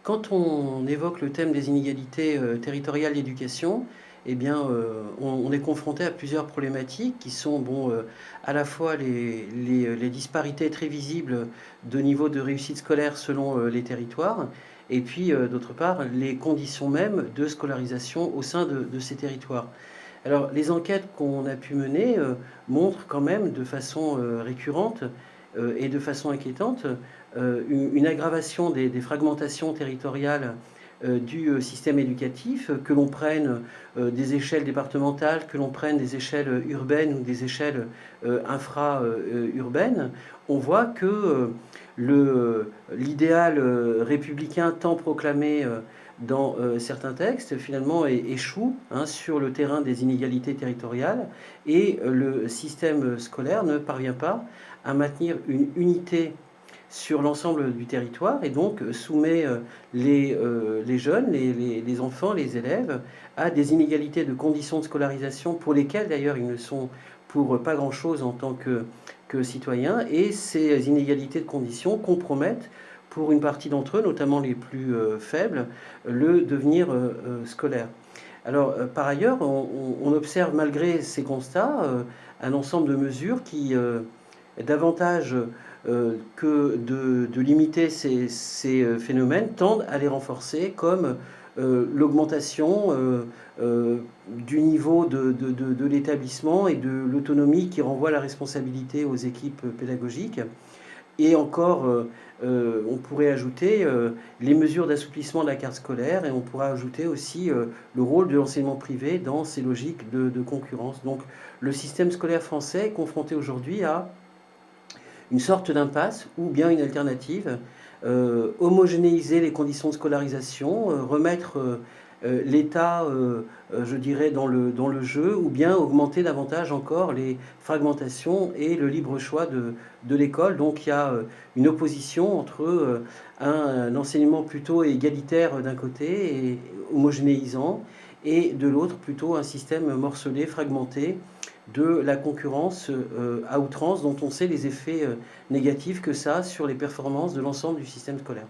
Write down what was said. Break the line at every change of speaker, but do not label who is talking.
Quand on évoque le thème des inégalités territoriales d'éducation, eh bien, on est confronté à plusieurs problématiques qui sont bon, à la fois les disparités très visibles de niveau de réussite scolaire selon les territoires, et puis d'autre part les conditions mêmes de scolarisation au sein de ces territoires. Alors, les enquêtes qu'on a pu mener montrent quand même de façon récurrente et de façon inquiétante une aggravation des fragmentations territoriales du système éducatif, que l'on prenne des échelles départementales, que l'on prenne des échelles urbaines ou des échelles infra-urbaines. On voit que l'idéal républicain tant proclamé dans certains textes, finalement, échoue sur le terrain des inégalités territoriales, et le système scolaire ne parvient pas à maintenir une unité sur l'ensemble du territoire, et donc soumet les jeunes, les enfants, les élèves à des inégalités de conditions de scolarisation pour lesquelles d'ailleurs ils ne sont pour pas grand-chose en tant que citoyens, et ces inégalités de conditions compromettent pour une partie d'entre eux, notamment les plus faibles, le devenir scolaire. Alors, par ailleurs, on observe malgré ces constats un ensemble de mesures qui, davantage que de limiter ces phénomènes, tendent à les renforcer, comme l'augmentation du niveau de l'établissement et de l'autonomie qui renvoie la responsabilité aux équipes pédagogiques. Et encore, on pourrait ajouter les mesures d'assouplissement de la carte scolaire, et on pourrait ajouter aussi le rôle de l'enseignement privé dans ces logiques de concurrence. Donc le système scolaire français est confronté aujourd'hui à une sorte d'impasse ou bien une alternative: homogénéiser les conditions de scolarisation, remettre l'État, je dirais, dans le jeu, ou bien augmenter davantage encore les fragmentations et le libre choix de l'école. Donc il y a une opposition entre un enseignement plutôt égalitaire d'un côté et homogénéisant, et de l'autre plutôt un système morcelé, fragmenté, de la concurrence à outrance, dont on sait les effets négatifs que ça a sur les performances de l'ensemble du système scolaire.